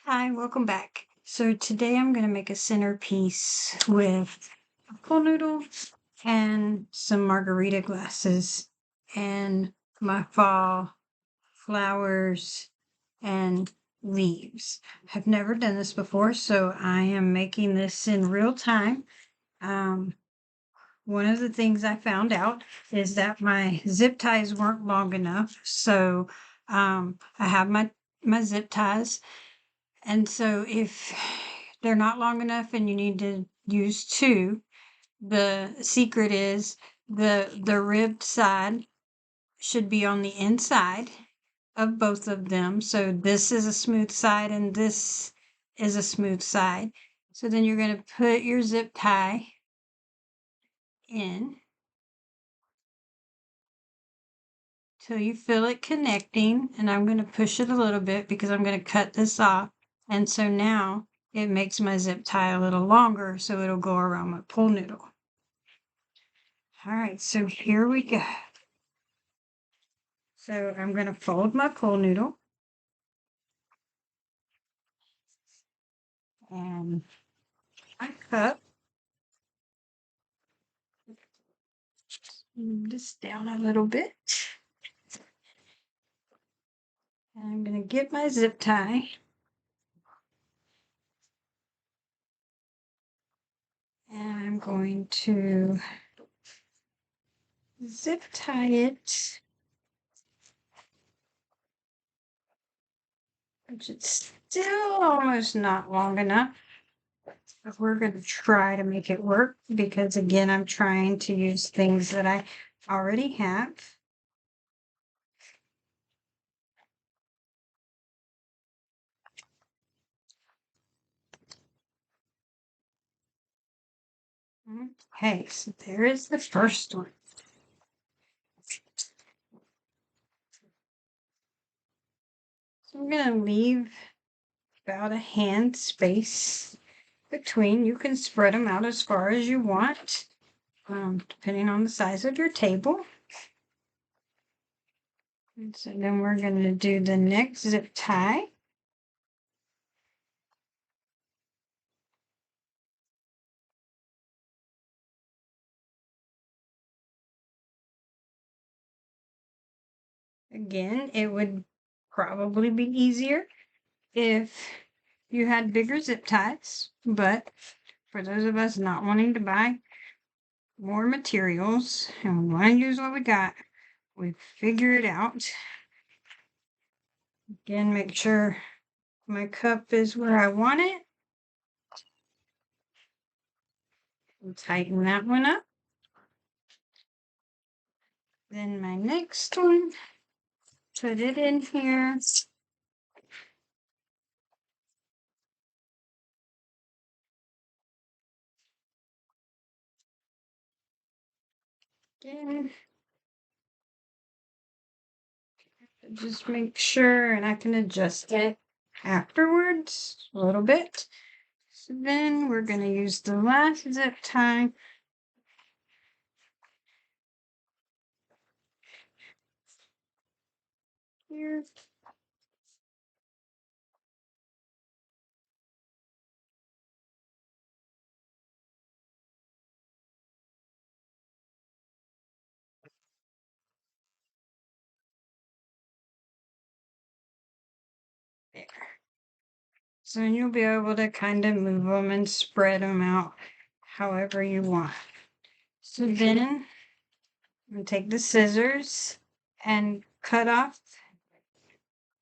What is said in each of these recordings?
Hi, welcome back. So today I'm going to make a centerpiece with a pool noodle and some margarita glasses and my fall flowers and leaves. I've never done this before, so I am making this in real time. Um, One of the things I found out is that my zip ties weren't long enough, so I have my zip ties. And so if they're not long enough and you need to use two, the secret is the ribbed side should be on the inside of both of them. So this is a smooth side and this is a smooth side. So then you're going to put your zip tie in till you feel it connecting. And I'm going to push it a little bit because I'm going to cut this off. And so now it makes my zip tie a little longer so it'll go around my pool noodle. All right, so here we go. So I'm going to fold my pool noodle and my cup. Move this down a little bit. And I'm going to get my zip tie. And I'm going to zip tie it, which is still almost not long enough. But we're going to try to make it work because, again, I'm trying to use things that I already have. Okay, so there is the first one. So I'm going to leave about a hand space between. You can spread them out as far as you want, depending on the size of your table. And so then we're going to do the next zip tie. Again, it would probably be easier if you had bigger zip ties, but for those of us not wanting to buy more materials and we want to use what we got, we figure it out. Again, make sure my cup is where I want it. And tighten that one up. Then my next one, put it in here. Again, just make sure, and I can adjust it afterwards a little bit. So then we're going to use the last zip tie. Here. There. So you'll be able to kind of move them and spread them out however you want. So then I'm going to take the scissors and cut off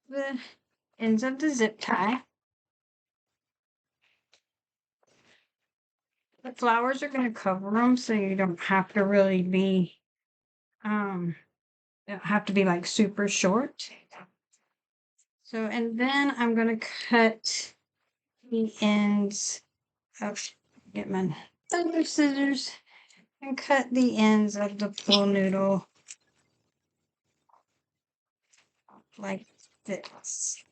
the ends of the zip tie. The flowers are going to cover them so you don't have to really be, they don't have to be like super short. So, and then I'm going to cut the ends of, get my other scissors and cut the ends of the pool noodle like this.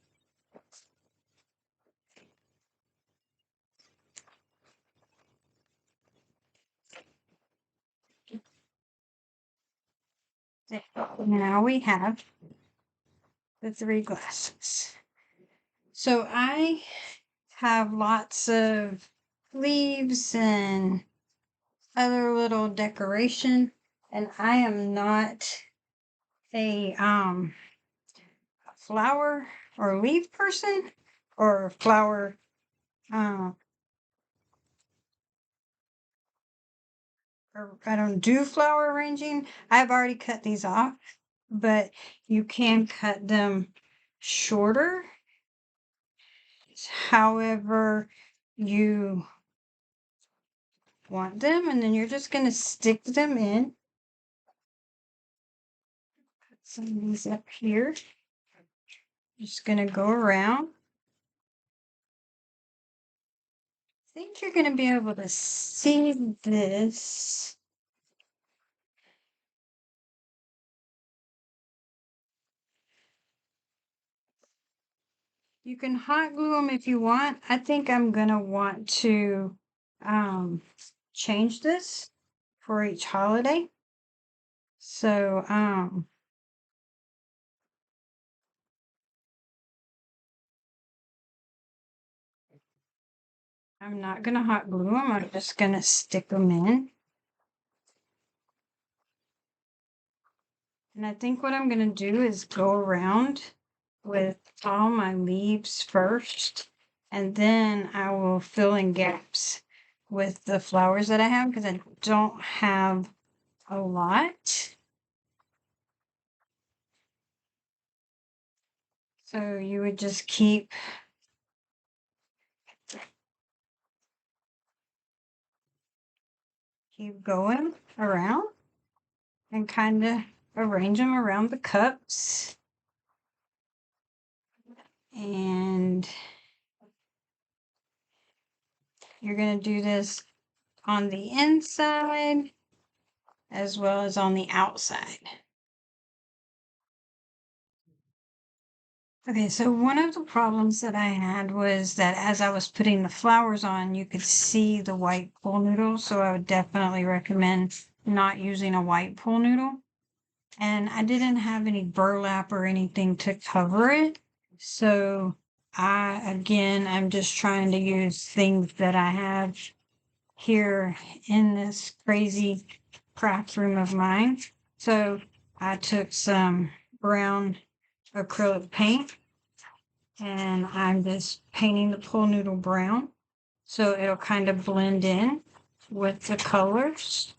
Now we have the three glasses. So I have lots of leaves and other little decoration, and I am not a flower or leaf person or flower uh, or I don't do flower arranging. I've already cut these off, but you can cut them shorter however you want them, and then you're just going to stick them in. Put some of these up here. Just going to go around. I think you're going to be able to see this. You can hot glue them if you want. I think I'm going to want to change this for each holiday. So, I'm not going to hot glue them. I'm just going to stick them in. And I think what I'm going to do is go around with all my leaves first, and then I will fill in gaps with the flowers that I have because I don't have a lot. So you would just keep going around and kind of arrange them around the cups. And you're going to do this on the inside as well as on the outside. Okay, so one of the problems that I had was that as I was putting the flowers on, you could see the white pool noodle. So I would definitely recommend not using a white pool noodle. And I didn't have any burlap or anything to cover it. So I'm just trying to use things that I have here in this crazy craft room of mine. So I took some brown acrylic paint and I'm just painting the pool noodle brown so it'll kind of blend in with the colors.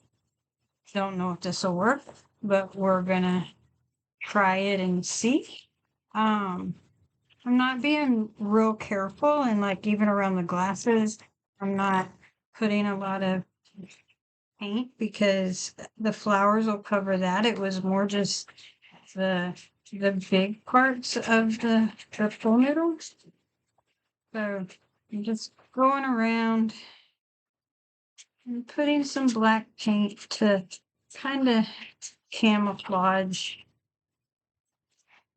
Don't know if this will work, but we're gonna try it and see. I'm not being real careful, and like even around the glasses, I'm not putting a lot of paint because the flowers will cover that. It was more just the big parts of the pool noodle. So I'm just going around and putting some black paint to kind of camouflage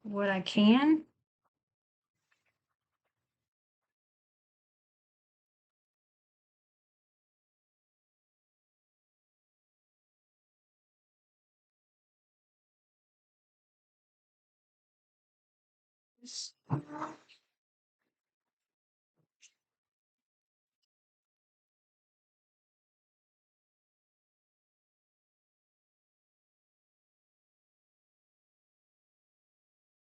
what I can.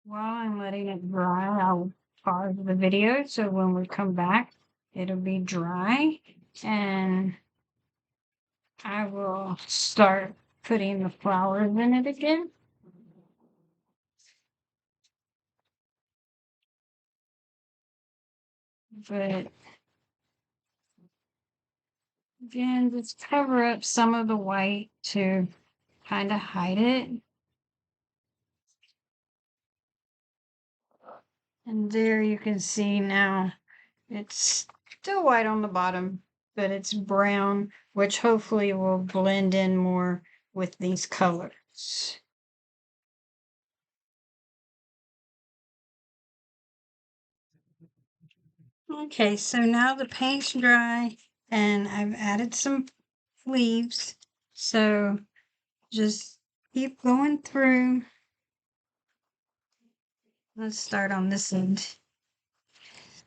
While I'm letting it dry, I'll pause the video so when we come back, it'll be dry and I will start putting the flowers in it again. But again, just cover up some of the white to kind of hide it. And there you can see now it's still white on the bottom, but it's brown, which hopefully will blend in more with these colors. Okay, so now the paint's dry and I've added some leaves. So just keep going through. Let's start on this end.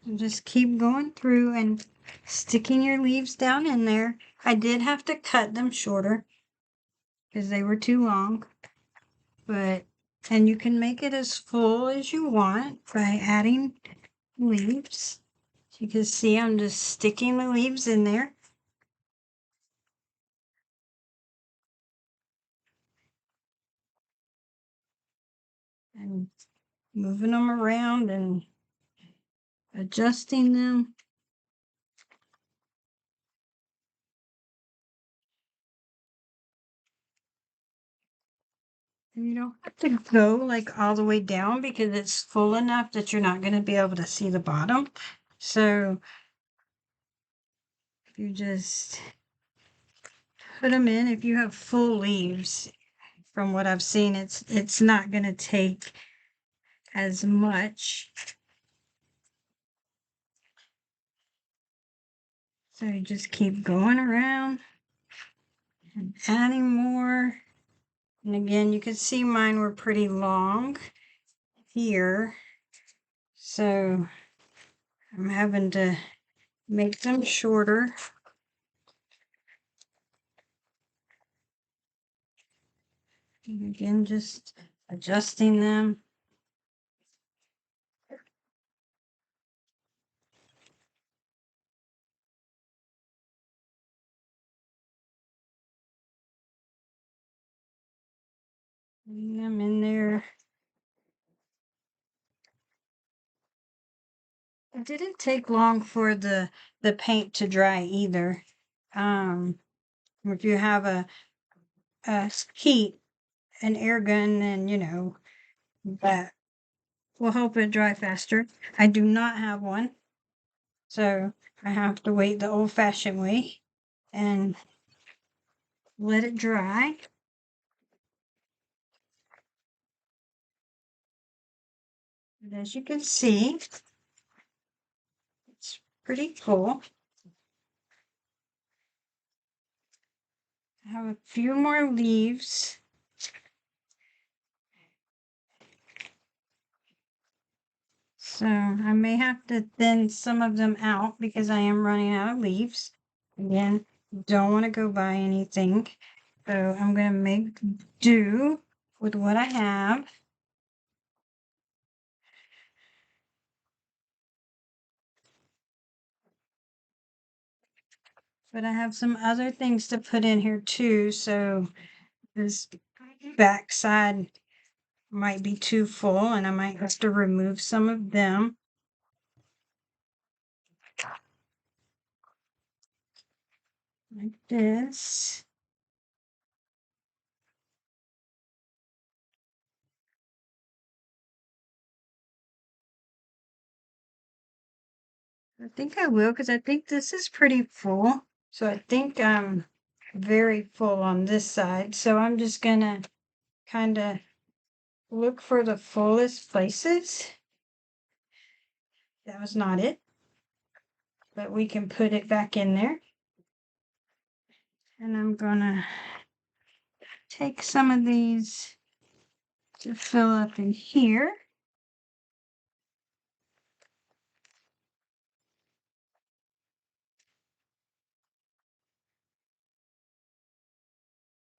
And just keep going through and sticking your leaves down in there. I did have to cut them shorter because they were too long, and you can make it as full as you want by adding leaves. As you can see, I'm just sticking the leaves in there. And moving them around and adjusting them. And you don't have to go like all the way down because it's full enough that you're not going to be able to see the bottom. So you just put them in. If you have full leaves, from what I've seen, it's not going to take as much. So you just keep going around and adding more. And again, you can see mine were pretty long here. So I'm having to make them shorter. And again, just adjusting them. Putting them in there. It didn't take long for the paint to dry either. If you have a heat, an air gun, then that will help it dry faster. I do not have one, so I have to wait the old-fashioned way and let it dry. And as you can see, it's pretty cool. I have a few more leaves. So I may have to thin some of them out because I am running out of leaves. Again, don't want to go buy anything. So I'm going to make do with what I have. But I have some other things to put in here too. So this back side might be too full and I might have to remove some of them. Like this. I think I will because I think this is pretty full. So I think I'm very full on this side. So I'm just gonna kind of look for the fullest places. That was not it, but we can put it back in there. And I'm gonna take some of these to fill up in here.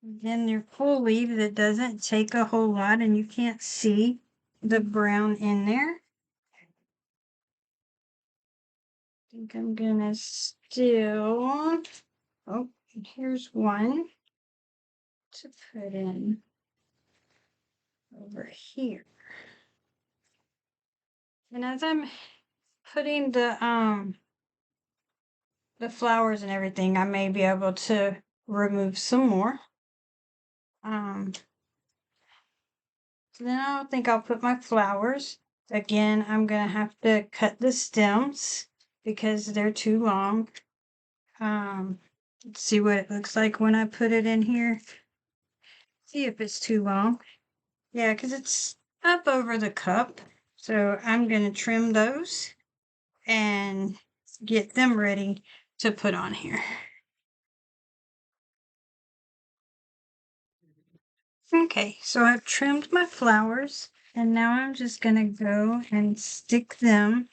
Again, your full leaf that doesn't take a whole lot and you can't see the brown in there. I think I'm gonna still, oh, here's one to put in over here. And as I'm putting the flowers and everything, I may be able to remove some more. So then I don't think I'll put my flowers. Again, I'm gonna have to cut the stems because they're too long. Let's see what it looks like when I put it in here. See if it's too long. Yeah, because it's up over the cup. So I'm gonna trim those and get them ready to put on here. Okay, so I've trimmed my flowers and now I'm just gonna go and stick them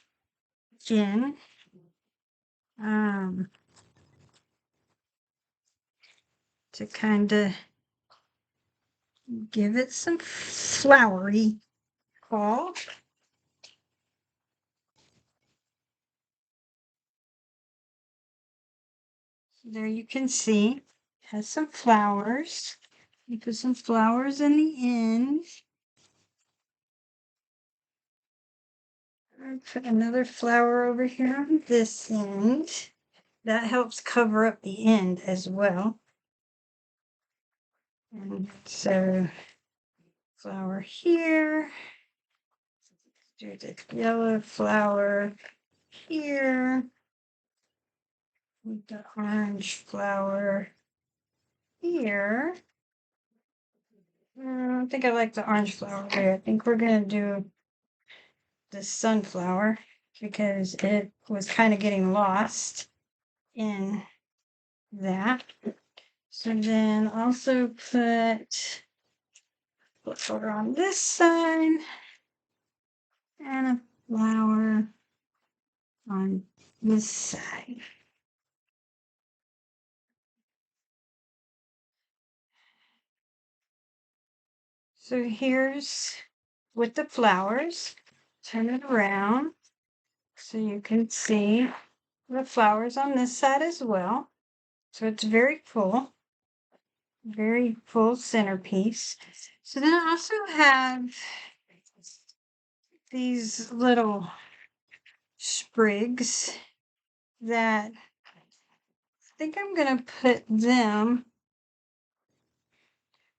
in um, to kind of give it some flowery fall. There you can see it has some flowers. You put some flowers in the end. I put another flower over here on this end. That helps cover up the end as well. And so, flower here. Do the yellow flower here. With the orange flower here. I think I like the orange flower there. I think we're going to do the sunflower because it was kind of getting lost in that. So then also put flower on this side and a flower on this side. So here's with the flowers. Turn it around so you can see the flowers on this side as well. So it's very full centerpiece. So then I also have these little sprigs that I think I'm going to put them,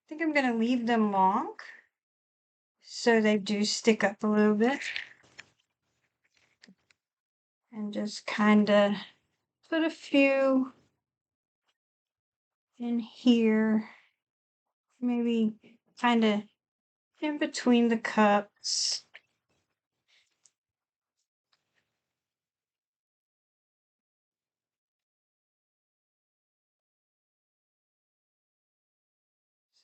I think I'm going to leave them long so they do stick up a little bit. And just kind of put a few in here, maybe kind of in between the cups.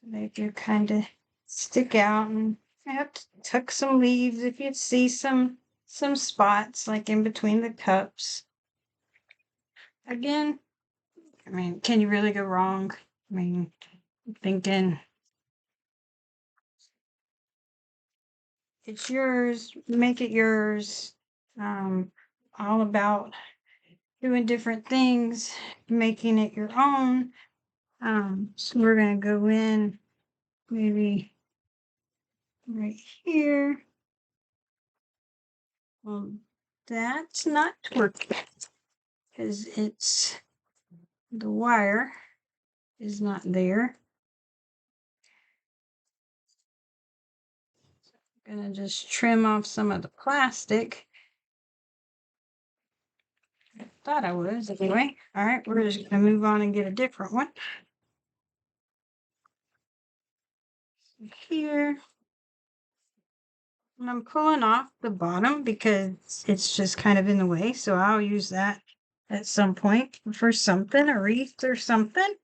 So they do kind of stick out, and I have to tuck some leaves if you see some spots like in between the cups. Again, I mean, can you really go wrong? I mean, I'm thinking it's yours, make it yours. All about doing different things, making it your own. So we're gonna go in maybe right here. Well, that's not working because it's the wire is not there. I'm gonna just trim off some of the plastic. I thought I was anyway. All right, we're just gonna move on and get a different one. Here. And I'm pulling off the bottom because it's just kind of in the way. So I'll use that at some point for something, a wreath or something.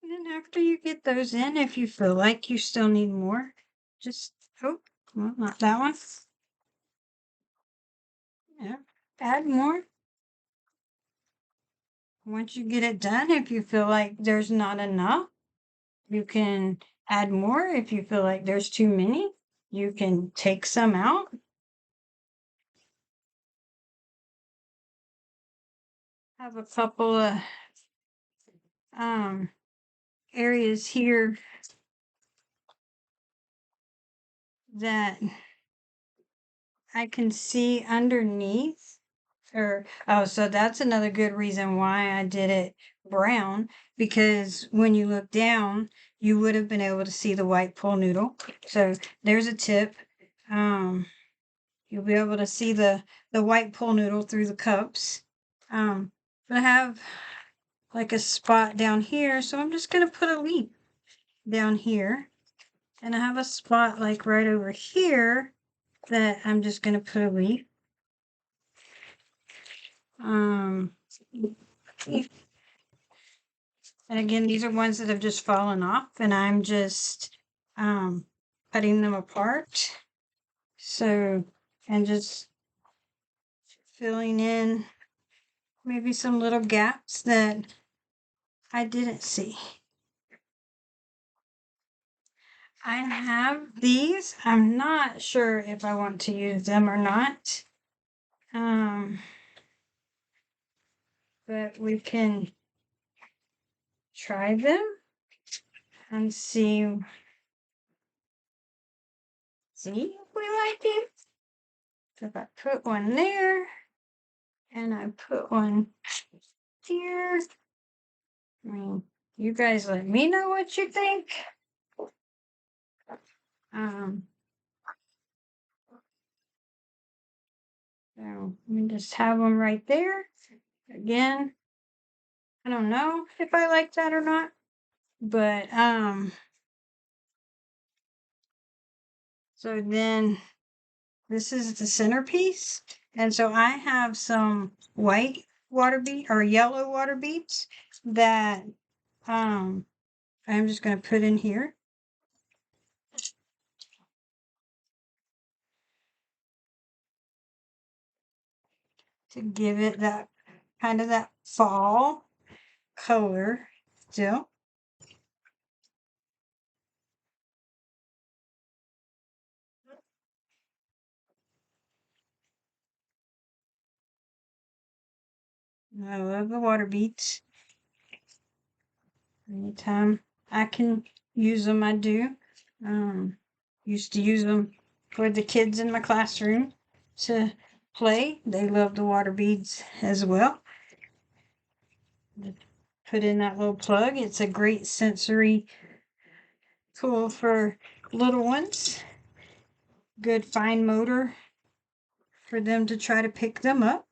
And then after you get those in, if you feel like you still need more, just, oh, well, not that one. Yeah, add more. Once you get it done, if you feel like there's not enough, you can add more. If you feel like there's too many, you can take some out. Have a couple of areas here that I can see underneath. Or, oh, so that's another good reason why I did it brown, because when you look down, you would have been able to see the white pool noodle. So there's a tip. You'll be able to see the white pool noodle through the cups. But I have like a spot down here, so I'm just gonna put a leaf down here. And I have a spot like right over here that I'm just gonna put a leaf. And again, these are ones that have just fallen off, and I'm just cutting them apart. So, and just filling in maybe some little gaps that I didn't see. I have these. I'm not sure if I want to use them or not. But we can try them and see if we like it. So if I put one there and I put one here, I mean, you guys let me know what you think. So let me just have them right there. Again, I don't know if I like that or not, but so then this is the centerpiece, and so I have some white water bead or yellow water beads that I'm just going to put in here. To give it that kind of that fall color still. I love the water beads. Anytime I can use them, I do. Used to use them for the kids in my classroom to play. They love the water beads as well. Put in that little plug. It's a great sensory tool for little ones. Good fine motor for them to try to pick them up.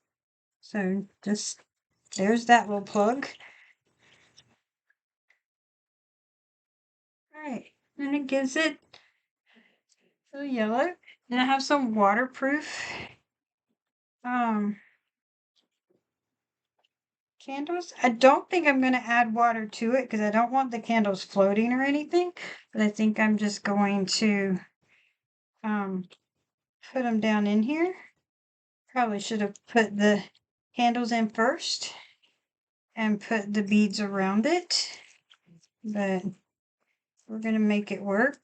So just there's that little plug. All right, and it gives it the yellow. And I have some waterproof candles. I don't think I'm going to add water to it because I don't want the candles floating or anything. But I think I'm just going to put them down in here. Probably should have put the candles in first and put the beads around it. But we're going to make it work.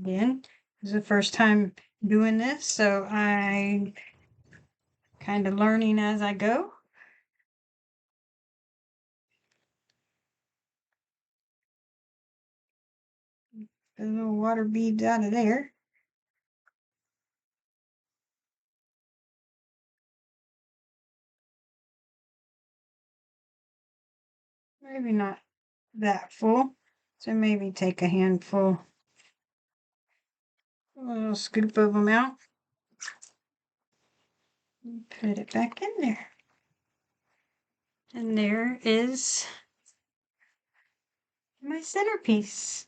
Again, this is the first time doing this, so I kind of learning as I go. The little water beads out of there. Maybe not that full, so maybe take a handful, a little scoop of them out. And put it back in there. And there is my centerpiece.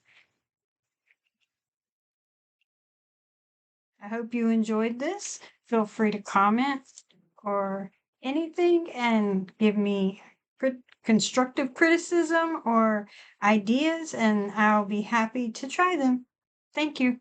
I hope you enjoyed this. Feel free to comment or anything and give me constructive criticism or ideas, and I'll be happy to try them. Thank you.